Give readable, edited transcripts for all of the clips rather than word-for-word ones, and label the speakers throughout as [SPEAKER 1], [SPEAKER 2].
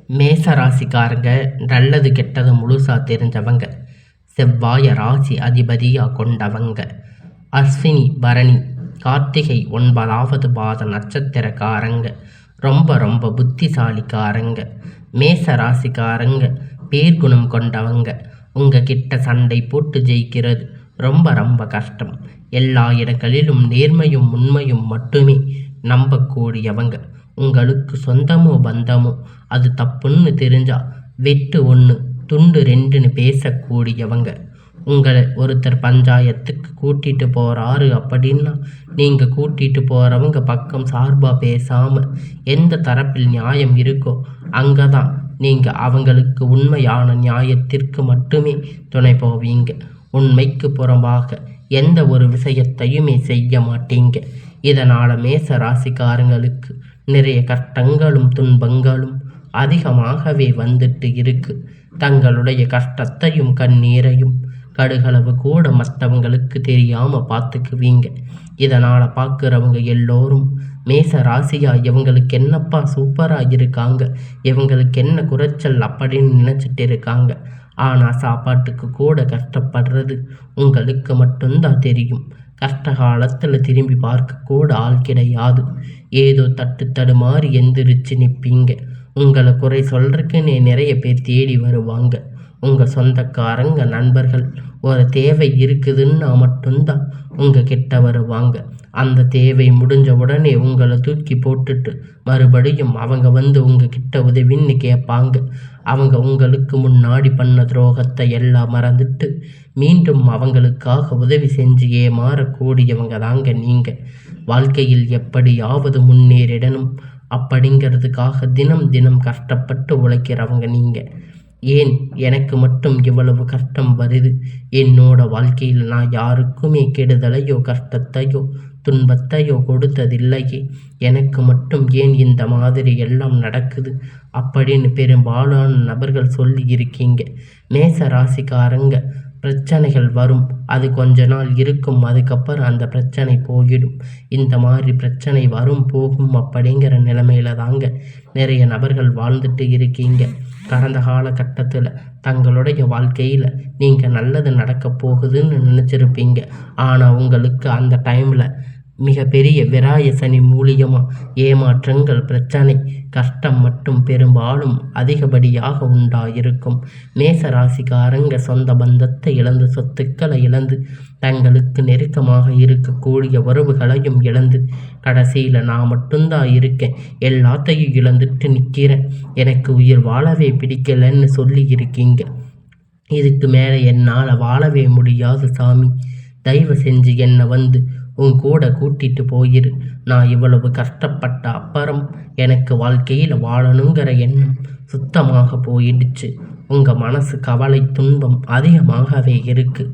[SPEAKER 1] மேச ராசிக்காரங்க நல்லது கெட்டது முழுசா தெரிஞ்சவங்க. செவ்வாய ராசி அதிபதியா கொண்டவங்க. அஸ்வினி பரணி கார்த்திகை 9வது பாத நட்சத்திரக்காரங்க. ரொம்ப ரொம்ப புத்திசாலிக்காரங்க. மேச ராசிக்காரங்க பேர்குணம் கொண்டவங்க. உங்ககிட்ட சண்டை போட்டு ஜெயிக்கிறது ரொம்ப ரொம்ப கஷ்டம். எல்லா இடங்களிலும் நேர்மையும் உண்மையும் மட்டுமே நம்பக்கூடியவங்க. உங்களுக்கு சொந்தமோ பந்தமோ அது தப்புன்னு தெரிஞ்சா வெட்டு 1 துண்டு 2ன்னு பேசக்கூடியவங்க. உங்களை ஒருத்தர் பஞ்சாயத்துக்கு கூட்டிட்டு போறாரு அப்படின்னா நீங்க கூட்டிட்டு போறவங்க பக்கம் சார்பா பேசாம எந்த தரப்பில் நியாயம் இருக்கோ அங்கதான் நீங்க அவங்களுக்கு உண்மையான நியாயத்திற்கு மட்டுமே துணை போவீங்க. உண்மைக்கு புறம்பாக எந்த ஒரு விஷயத்தையுமே செய்ய மாட்டீங்க. இதனால மேச ராசிக்காரங்களுக்கு நிறைய கஷ்டங்களும் துன்பங்களும் அதிகமாகவே வந்துட்டு இருக்கு. தங்களுடைய கஷ்டத்தையும் கண்ணீரையும் கடுகளவு கூட மற்றவங்களுக்கு தெரியாம பார்த்துக்குவீங்க. இதனால பார்க்குறவங்க எல்லோரும் மேச ராசியா இவங்களுக்கு என்னப்பா சூப்பரா இருக்காங்க, இவங்களுக்கு என்ன குறைச்சல் அப்படின்னு நினைச்சிட்டு இருக்காங்க. ஆனா சாப்பாட்டுக்கு கூட கஷ்டப்படுறது உங்களுக்கு மட்டும்தான் தெரியும். கஷ்ட காலத்துல திரும்பி பார்க்க கூட ஆள் கிடையாது. ஏதோ தட்டு தடுமாறி எந்திரிச்சு நிற்பீங்க. உங்களை குறை சொல்றதுக்குன்னே நிறைய பேர் தேடி வருவாங்க. உங்க சொந்தக்காரங்க நண்பர்கள் ஒரு தேவை இருக்குதுன்னா மட்டும்தான் உங்க கிட்ட வருவாங்க. அந்த தேவை முடிஞ்ச உடனே உங்களை தூக்கி போட்டுட்டு மறுபடியும் அவங்க வந்து உங்ககிட்ட உதவின்னு கேட்பாங்க. அவங்க உங்களுக்கு முன்னாடி பண்ண துரோகத்தை எல்லாம் மறந்துட்டு மீண்டும் அவங்களுக்காக உதவி செஞ்சு ஏமாறக்கூடியவங்க தாங்க நீங்க. வாழ்க்கையில் எப்படியாவது முன்னேறிடணும் அப்படிங்கிறதுக்காக தினம் தினம் கஷ்டப்பட்டு உழைக்கிறவங்க நீங்க. ஏன் எனக்கு மட்டும் இவ்வளவு கஷ்டம் வருது? என்னோட வாழ்க்கையில் நான் யாருக்குமே கெடுதலையோ கஷ்டத்தையோ துன்பத்தையோ கொடுத்ததில்லையே, எனக்கு மட்டும் ஏன் இந்த மாதிரி எல்லாம் நடக்குது அப்படின்னு பெரும்பாலான நபர்கள் சொல்லி இருக்கீங்க. மேச ராசிக்காரங்க பிரச்சனைகள் வரும், அது கொஞ்ச நாள் இருக்கும், அதுக்கப்புறம் அந்த பிரச்சனை போயிடும். இந்த மாதிரி பிரச்சனை வரும் போகும் அப்படிங்கிற நிலைமையில தாங்க நிறைய நபர்கள் வாழ்ந்துட்டு இருக்கீங்க. கடந்த காலகட்டத்தில் தங்களுடைய வாழ்க்கையில் நீங்கள் நல்லது நடக்க போகுதுன்னு நினச்சிருப்பீங்க. ஆனால் உங்களுக்கு அந்த டைமில் மிகப்பெரிய விராய சனி மூலியமாக ஏமாற்றங்கள் பிரச்சனை கஷ்டம் மட்டும் பெரும்பாலும் அதிகப்படியாக உண்டாயிருக்கும். மேச ராசிக்காரங்க சொந்த பந்தத்தை இழந்து சொத்துக்களை இழந்து தங்களுக்கு நெருக்கமாக இருக்கக்கூடிய உறவுகளையும் இழந்து கடைசியில் நான் மட்டும்தான் இருக்கேன், எல்லாத்தையும் இழந்துட்டு நிற்கிறேன், எனக்கு உயிர் வாழவே பிடிக்கலன்னு சொல்லி இருக்கீங்க. இதுக்கு மேலே என்னால் வாழவே முடியாது சாமி, தயவு செஞ்சு என்னை வந்து உன் கூட கூட்டிட்டு போயிரு. நான் இவ்வளவு கஷ்டப்பட்ட அப்புறம் எனக்கு வாழ்க்கையில் வாழணுங்கிற எண்ணம் சுத்தமாக போயிடுச்சு. உங்கள் மனசு கவலை துன்பம் அதிகமாகவே இருக்கு.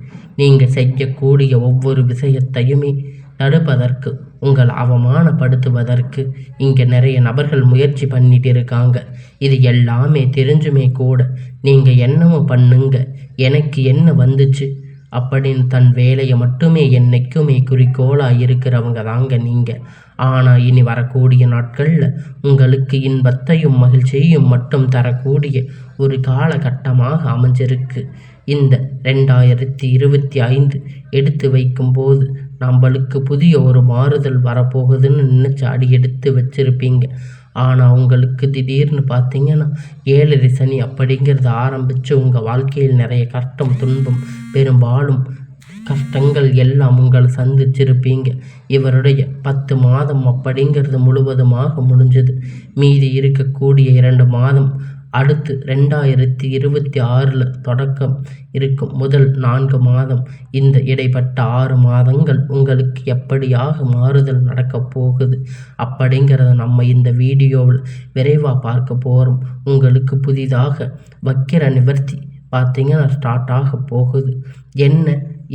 [SPEAKER 1] நீங்கள் செய்யக்கூடிய ஒவ்வொரு விஷயத்தையுமே தடுப்பதற்கு உங்களை அவமானப்படுத்துவதற்கு இங்கே நிறைய நபர்கள் முயற்சி பண்ணிட்டு இருக்காங்க. இது எல்லாமே தெரிஞ்சுமே கூட நீங்கள் என்னமோ பண்ணுங்க, எனக்கு என்ன வந்துச்சு அப்படின்னு தன் வேலையை மட்டுமே என்னைக்குமே குறிக்கோளாக இருக்கிறவங்க தாங்க நீங்கள். ஆனால் இனி வரக்கூடிய நாட்களில் உங்களுக்கு இன்பத்தையும் மகிழ்ச்சியையும் மட்டும் தரக்கூடிய ஒரு காலகட்டமாக அமைஞ்சிருக்கு. இந்த 2025 எடுத்து வைக்கும்போது நம்மளுக்கு புதிய ஒரு மாறுதல் வரப்போகுதுன்னு நினச்சி அடி எடுத்து வச்சுருப்பீங்க. ஆனால் உங்களுக்கு திடீர்னு பார்த்தீங்கன்னா 7 சனி அப்படிங்கிறது ஆரம்பித்து உங்கள் வாழ்க்கையில் நிறைய கஷ்டம் துன்பம் பெரும்பாலும் கஷ்டங்கள் எல்லாம் உங்களை சந்திச்சிருப்பீங்க. இவருடைய 10 மாதம் அப்படிங்கிறது முழுவதுமாக முடிஞ்சது. மீதி இருக்கக்கூடிய 2 மாதம் அடுத்து 2026 தொடக்கம் இருக்கும். முதல் 4 மாதம், இந்த இடைப்பட்ட 6 மாதங்கள் உங்களுக்கு எப்படியாக மாறுதல் நடக்க போகுது அப்படிங்கிறத நம்ம இந்த வீடியோவில் விரைவாக பார்க்க போகிறோம். உங்களுக்கு புதிதாக வக்கிர நிவர்த்தி பார்த்தீங்கன்னா ஸ்டார்ட் ஆக போகுது. என்ன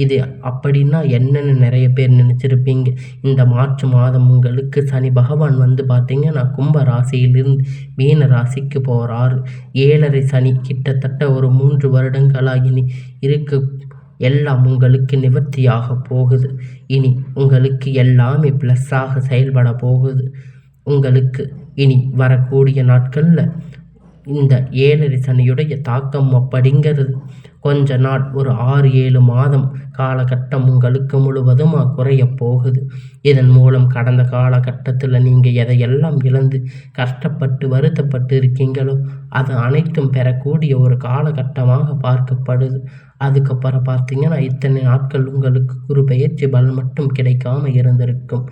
[SPEAKER 1] இது அப்படின்னா என்னன்னு நிறைய பேர் நினச்சிருப்பீங்க. இந்த மார்ச் மாதம் உங்களுக்கு சனி பகவான் வந்து பார்த்தீங்கன்னா கும்ப ராசியிலிருந்து மீன ராசிக்கு போகிறாரு. 7.5 சனி கிட்டத்தட்ட ஒரு 3 வருடங்களாக இனி இருக்கு எல்லாம் உங்களுக்கு நிவர்த்தியாக போகுது. இனி உங்களுக்கு எல்லாமே ப்ளஸ்ஸாக செயல்பட போகுது. உங்களுக்கு இனி வரக்கூடிய நாட்களில் இந்த 7 சனியுடைய தாக்கம் அப்படிங்கிறது கொஞ்ச நாள் ஒரு 6-7 மாதம் காலகட்டம் உங்களுக்கு முழுவதுமாக குறைய போகுது. இதன் மூலம் கடந்த காலகட்டத்தில் நீங்கள் எதையெல்லாம் இழந்து கஷ்டப்பட்டு வருத்தப்பட்டு இருக்கீங்களோ அது அனைத்தும் பெறக்கூடிய ஒரு காலகட்டமாக பார்க்கப்படுது. அதுக்கப்புறம் பார்த்தீங்கன்னா இத்தனை நாட்கள் உங்களுக்கு குரு பெயர்ச்சி பலன் மட்டும் கிடைக்காம இருந்திருக்கும்.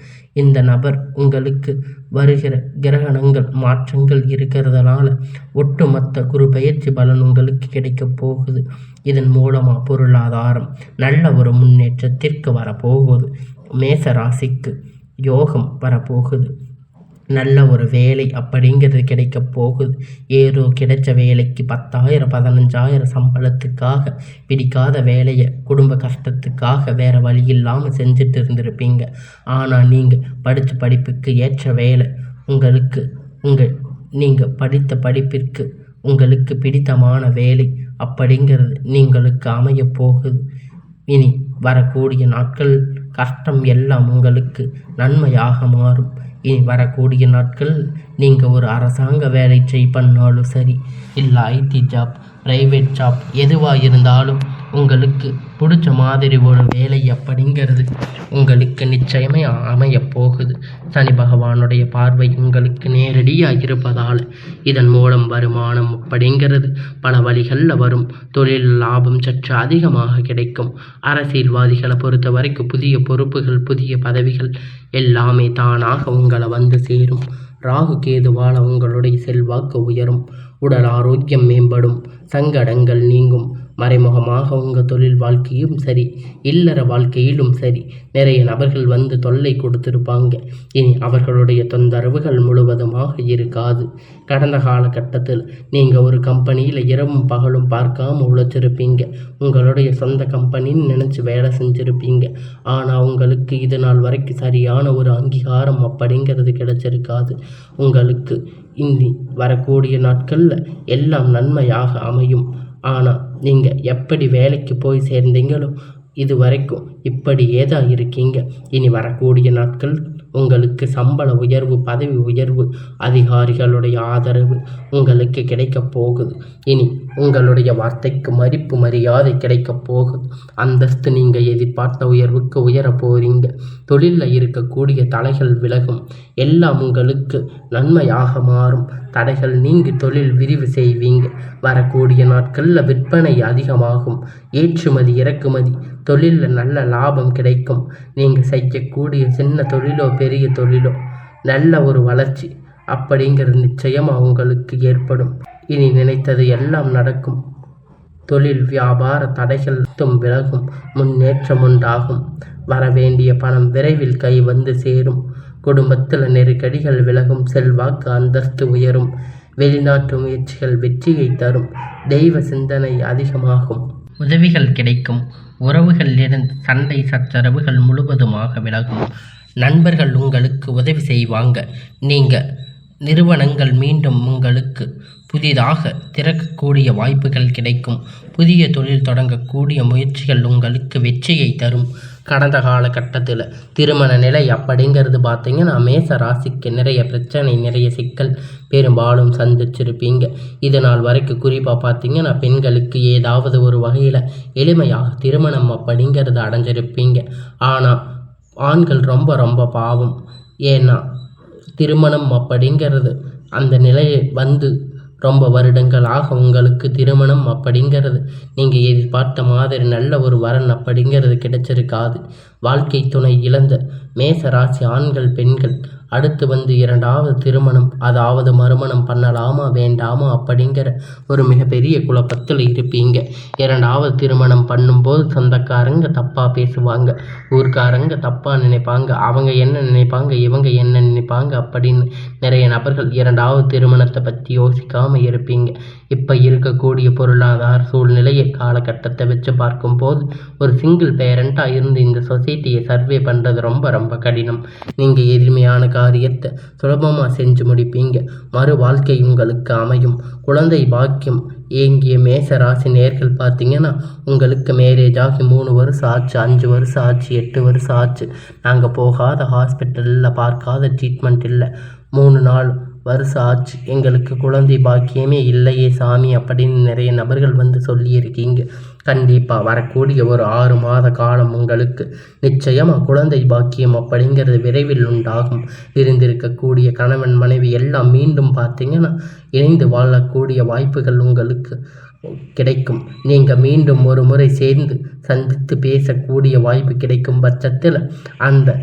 [SPEAKER 1] இந்த நபர் உங்களுக்கு வருகிற கிரகணங்கள் மாற்றங்கள் இருக்கிறதுனால ஒட்டுமொத்த குரு பெயர்ச்சி பலன் உங்களுக்கு கிடைக்க போகுது. இதன் மூலமாக பொருளாதாரம் நல்ல ஒரு முன்னேற்றத்திற்கு வரப்போகுது. மேச ராசிக்கு யோகம் வரப்போகுது. நல்ல ஒரு வேலை அப்படிங்கிறது கிடைக்க போகுது. ஏதோ கிடைச்ச வேலைக்கு 10,000 15,000 சம்பளத்துக்காக பிடிக்காத வேலையை குடும்ப கஷ்டத்துக்காக வேறு வழி இல்லாமல் செஞ்சுட்டு இருந்திருப்பீங்க. ஆனால் நீங்கள் படித்த படிப்புக்கு ஏற்ற வேலை உங்களுக்கு நீங்கள் படித்த படிப்பிற்கு உங்களுக்கு பிடித்தமான வேலை அப்படிங்கிறது நீங்களுக்கு அமைய போகுது. இனி வரக்கூடிய நாட்கள் கஷ்டம் எல்லாம் உங்களுக்கு நன்மையாக மாறும். இனி வரக்கூடிய நாட்கள் நீங்கள் ஒரு அரசாங்க வேலை பண்ணாலும் சரி, இல்லை ஐடி ஜாப், ப்ரைவேட் ஜாப் எதுவாக இருந்தாலும் உங்களுக்கு பிடிச்ச மாதிரி ஒரு வேலை அப்படிங்கிறது உங்களுக்கு நிச்சயமே அமைய போகுது. சனி பகவானுடைய பார்வை உங்களுக்கு நேரடியாக இருப்பதால் இதன் மூலம் வருமானம் அப்படிங்கிறது பல வழிகளில் வரும். தொழில் லாபம் சற்று அதிகமாக கிடைக்கும். அரசியல்வாதிகளை பொறுத்த வரைக்கும் புதிய பொறுப்புகள் புதிய பதவிகள் எல்லாமே தானாக உங்களை வந்து சேரும். ராகு கேதுவால் உங்களுடைய செல்வாக்கு உயரும். உடல் ஆரோக்கியம் மேம்படும். சங்கடங்கள் நீங்கும். மறைமுகமாக உங்கள் தொழில் வாழ்க்கையும் சரி, இல்லற வாழ்க்கையிலும் சரி, நிறைய நபர்கள் வந்து தொல்லை கொடுத்துருப்பாங்க. இனி அவர்களுடைய தொந்தரவுகள் முழுவதுமாக இருக்காது. கடந்த காலகட்டத்தில் நீங்கள் ஒரு கம்பெனியில் இரவும் பகலும் பார்க்காம உழைச்சிருப்பீங்க. உங்களுடைய சொந்த கம்பெனின்னு நினச்சி வேலை செஞ்சுருப்பீங்க. ஆனால் உங்களுக்கு இது நாள் வரைக்கும் சரியான ஒரு அங்கீகாரம் அப்படிங்கிறது கிடைச்சிருக்காது. உங்களுக்கு இனி வரக்கூடிய நாட்களில் எல்லாம் நன்மையாக அமையும். ஆனால் நீங்கள் எப்படி வேலைக்கு போய் சேர்ந்தீங்களோ இது வரைக்கும் இப்படியே தான் இருக்கீங்க. இனி வரக்கூடிய நாட்கள் உங்களுக்கு சம்பள உயர்வு, பதவி உயர்வு, அதிகாரிகளுடைய ஆதரவு உங்களுக்கு கிடைக்க போகுது. இனி உங்களுடைய வார்த்தைக்கு மதிப்பு மரியாதை கிடைக்க போகுது. அந்தஸ்து நீங்கள் எதிர்பார்த்த உயர்வுக்கு உயர போகிறீங்க. தொழிலில் இருக்கக்கூடிய தடைகள் விலகும். எல்லாம் உங்களுக்கு நன்மையாக மாறும். தடைகள் நீங்கி தொழில் விரிவு செய்வீங்க. வரக்கூடிய நாட்களில் விற்பனை அதிகமாகும். ஏற்றுமதி இறக்குமதி தொழிலில் நல்ல லாபம் கிடைக்கும். நீங்கள் செய்யக்கூடிய சின்ன தொழிலோ பெரிய தொழிலோ நல்ல ஒரு வளர்ச்சி அப்படிங்கிறது நிச்சயமாக உங்களுக்கு ஏற்படும். இனி நினைத்தது எல்லாம் நடக்கும். தொழில் வியாபார தடைகள் விலகும். முன்னேற்றம் உண்டாகும். வரவேண்டிய பணம் விரைவில் கை வந்து சேரும். குடும்பத்தில் நெருக்கடிகள் விலகும். செல்வாக்கு அந்தஸ்து உயரும். வெளிநாட்டு முயற்சிகள் வெற்றியை தரும். தெய்வ சிந்தனை அதிகமாகும். உதவிகள் கிடைக்கும். உறவுகளிலிருந்து சண்டை சச்சரவுகள் முழுவதுமாக விலகும். நண்பர்கள் உங்களுக்கு உதவி செய்வாங்க. நீங்கள் நிறுவனங்கள் மீண்டும் உங்களுக்கு புதிதாக திறக்கக்கூடிய வாய்ப்புகள் கிடைக்கும். புதிய தொழில் தொடங்கக்கூடிய முயற்சிகள் உங்களுக்கு வெற்றியை தரும். கடந்த காலகட்டத்தில் திருமண நிலை அப்படிங்கிறது பார்த்தீங்கன்னா மேச ராசிக்கு நிறைய பிரச்சனை, நிறைய சிக்கல் பெரும்பாலும் சந்திச்சிருப்பீங்க. இது நாள் வரைக்கும் குறிப்பாக பார்த்தீங்கன்னா பெண்களுக்கு ஏதாவது ஒரு வகையில் எளிமையாக திருமணம் அப்படிங்கிறது அடைஞ்சிருப்பீங்க. ஆனால் ஆண்கள் ரொம்ப ரொம்ப பாவம். ஏன்னா திருமணம் அப்படிங்கிறது அந்த நிலையை வந்து ரொம்ப வருடங்களாக உங்களுக்கு திருமணம் அப்படிங்கிறது நீங்கள் எதிர்பார்த்த மாதிரி நல்ல ஒரு வரன் அப்படிங்கிறது கிடைச்சிருக்காது. வாழ்க்கை துணை இழந்த மேச ராசி ஆண்கள் பெண்கள் அடுத்து வந்து 2வது திருமணம், அதாவது மறுமணம் பண்ணலாமா வேண்டாமா அப்படிங்கிற ஒரு மிகப்பெரிய குழப்பத்தில் இருப்பீங்க. 2வது திருமணம் பண்ணும்போது சொந்தக்காரங்க தப்பாக பேசுவாங்க, ஊர்க்காரங்க தப்பாக நினைப்பாங்க, அவங்க என்ன நினைப்பாங்க, இவங்க என்ன நினைப்பாங்க அப்படின்னு நிறைய நபர்கள் 2வது திருமணத்தை பற்றி யோசிக்காமல் இருப்பீங்க. இப்போ இருக்கக்கூடிய பொருளாதார சூழ்நிலையை காலகட்டத்தை வச்சு பார்க்கும்போது ஒரு சிங்கிள் பேரண்ட்டாக இருந்து இந்த சொசைட்டியை சர்வே பண்ணுறது ரொம்ப ரொம்ப கடினம். நீங்கள் எளிமையான காரியத்தை சுலபமாக செஞ்சு முடிப்பீங்க. மறு வாழ்க்கை உங்களுக்கு அமையும். குழந்தை பாக்கியம் ஏங்கிய மேச ராசி நேர்கள் பார்த்தீங்கன்னா உங்களுக்கு மேரேஜ் ஆகி 3 வருஷம் ஆச்சு, 5 வருஷம் ஆச்சு, 8 வருஷம் ஆச்சு. நாங்கள் போகாத ஹாஸ்பிட்டலில் பார்க்காத ட்ரீட்மெண்ட் இல்லை. 3 நாள் வருஷம் ஆச்சு, எங்களுக்கு குழந்தை பாக்கியமே இல்லையே சாமி அப்படின்னு நிறைய நபர்கள் வந்து சொல்லியிருக்கீங்க. கண்டிப்பாக வரக்கூடிய ஒரு 6 மாத காலம் உங்களுக்கு நிச்சயமாக குழந்தை பாக்கியம் அப்படிங்கிறது விரைவில் உண்டாகும். இருந்திருக்கக்கூடிய கணவன் மனைவி எல்லாம் மீண்டும் பார்த்தீங்கன்னா இணைந்து வாழக்கூடிய வாய்ப்புகள் உங்களுக்கு கிடைக்கும். நீங்கள் மீண்டும் ஒரு முறை சேர்ந்து சந்தித்து பேசக்கூடிய வாய்ப்பு கிடைக்கும் பட்சத்தில் அந்த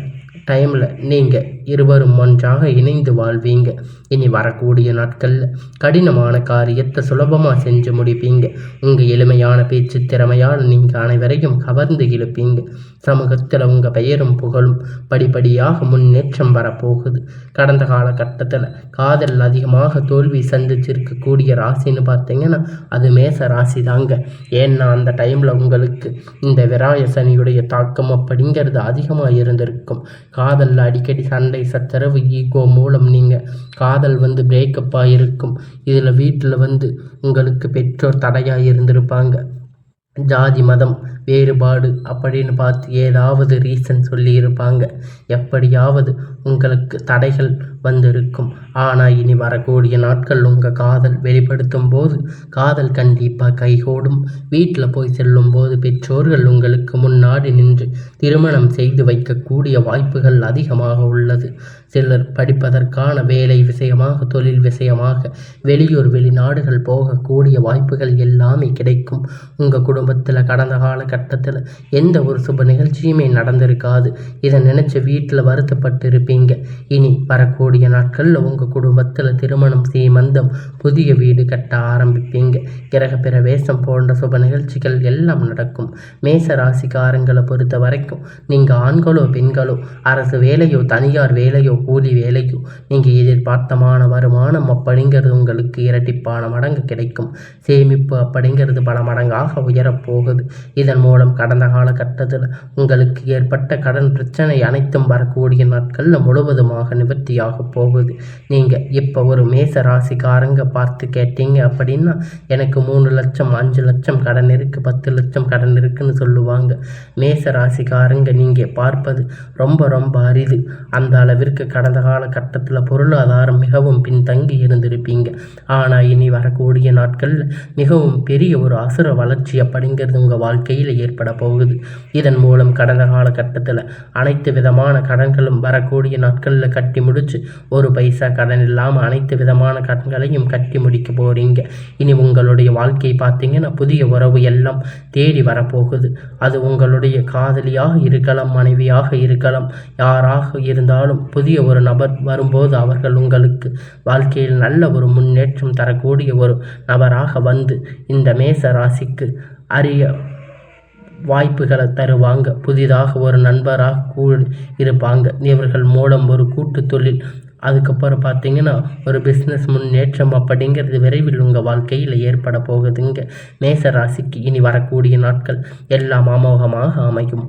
[SPEAKER 1] டைமில் நீங்கள் இருவரும் ஒன்றாக இணைந்து வாழ்வீங்க. இனி வரக்கூடிய நாட்களில் கடினமான காரியத்தை சுலபமாக செஞ்சு முடிப்பீங்க. உங்கள் எளிமையான பேச்சு திறமையால் நீங்கள் அனைவரையும் கவர்ந்து இழுப்பீங்க. சமூகத்தில் உங்கள் பெயரும் புகழும் படிப்படியாக முன்னேற்றம் வரப்போகுது. கடந்த காலகட்டத்தில் காதல் அதிகமாக தோல்வி சந்திச்சிருக்கக்கூடிய ராசின்னு பார்த்தீங்கன்னா அது மேச ராசி தாங்க. ஏன்னா அந்த டைமில் உங்களுக்கு இந்த விராய சனியுடைய தாக்கம் அப்படிங்கிறது அதிகமாக இருந்திருக்கும். காதலில் அடிக்கடி சண்டை சச்சரவு ஈகோ மூலம் நீங்கள் காதல் பிரேக்கப்பாக இருக்கும். இதில் வீட்டில் உங்களுக்கு பெற்றோர் தடையாக இருந்திருப்பாங்க. ஜாதி மதம் வேறுபாடு அப்படின்னு பார்த்து ஏதாவது ரீசன் சொல்லியிருப்பாங்க. எப்படியாவது உங்களுக்கு தடைகள் வந்திருக்கும். ஆனால் இனி வரக்கூடிய நாட்கள் உங்கள் காதல் வெளிப்படுத்தும் போது காதல் கண்டிப்பாக கைகூடும். வீட்டில் போய் செல்லும் போது பெற்றோர்கள் உங்களுக்கு முன்னாடி நின்று திருமணம் செய்து வைக்கக்கூடிய வாய்ப்புகள் அதிகமாக உள்ளது. சிலர் படிப்பதற்கான வேலை விஷயமாக தொழில் விஷயமாக வெளியூர் வெளிநாடுகள் போகக்கூடிய வாய்ப்புகள் எல்லாமே கிடைக்கும். உங்கள் குடும்பத்தில் கடந்த காலகட்டத்தில் எந்த ஒரு சுப நிகழ்ச்சியுமே நடந்திருக்காது. இதை நினச்சி வீட்டில் வருத்தப்பட்டு இருப்பீங்க. இனி வரக்கூடிய நாட்களில் உங்கள் குடும்பத்தில் திருமணம் சீமந்தம் புதிய வீடு கட்ட ஆரம்பிப்பீங்க. கிரக பிரவேசம் போன்ற சுப நிகழ்ச்சிகள் எல்லாம் நடக்கும். மேச ராசிக்காரங்களை பொறுத்த வரைக்கும் நீங்கள் ஆண்களோ பெண்களோ அரசு வேலையோ தனியார் வேலையோ கூலி வேலையோ நீங்கள் எதிர்பார்த்தமான வருமானம் அப்படிங்கிறது உங்களுக்கு இரட்டிப்பான மடங்கு கிடைக்கும். சேமிப்பு அப்படிங்கிறது பல மடங்காக உயரப்போகுது. இதன் மூலம் கடந்த காலகட்டத்தில் உங்களுக்கு ஏற்பட்ட கடன் பிரச்சனை அனைத்தும் வரக்கூடிய நாட்களில் முழுவதுமாக நிவர்த்தியாக போகுது. நீங்கள் இப்போ ஒரு மேச ராசிக்காரங்க பார்த்து கேட்டீங்க அப்படின்னா எனக்கு 3 லட்சம் 5 லட்சம் கடன் இருக்குது 10 லட்சம் கடன் இருக்குன்னு சொல்லுவாங்க. மேச ராசிக்காரங்க நீங்கள் பார்ப்பது ரொம்ப ரொம்ப அரிது. அந்த அளவிற்கு கடந்த காலகட்டத்தில் பொருளாதாரம் மிகவும் பின்தங்கி இருந்திருப்பீங்க. ஆனால் இனி வரக்கூடிய நாட்களில் மிகவும் பெரிய ஒரு அசுர வளர்ச்சி அப்படிங்கிறது உங்கள் வாழ்க்கையில் ஏற்பட போகுது. இதன் மூலம் கடந்த காலகட்டத்தில் அனைத்து விதமான கடன்களும் வரக்கூடிய நாட்களில் கட்டி முடிச்சு ஒரு பைசா கடன் இல்லாமல் அனைத்து விதமான கடன்களையும் கட்டி முடிக்க போகிறீங்க. இனி உங்களுடைய வாழ்க்கை பார்த்தீங்கன்னா புதிய உறவு எல்லாம் தேடி வரப்போகுது. அது உங்களுடைய காதலியாக இருக்கலாம், மனைவியாக இருக்கலாம், யாராக இருந்தாலும் புதிய ஒரு நபர் வரும்போது அவர்கள் உங்களுக்கு வாழ்க்கையில் நல்ல ஒரு முன்னேற்றம் தரக்கூடிய ஒரு நபராக வந்து இந்த மேச ராசிக்கு அரிய வாய்ப்புகளை தருவாங்க. புதிதாக ஒரு நண்பராக இருப்பாங்க. இவர்கள் மூலம் ஒரு கூட்டு தொழில் அதுக்கப்புறம் பார்த்தீங்கன்னா ஒரு பிஸ்னஸ் முன்னேற்றம் அப்படிங்கிறது விரைவில் உங்கள் வாழ்க்கையில் ஏற்பட போகுதுங்க. மேச ராசிக்கு இனி வரக்கூடிய நாட்கள் எல்லாம் அமோகமாக அமையும்.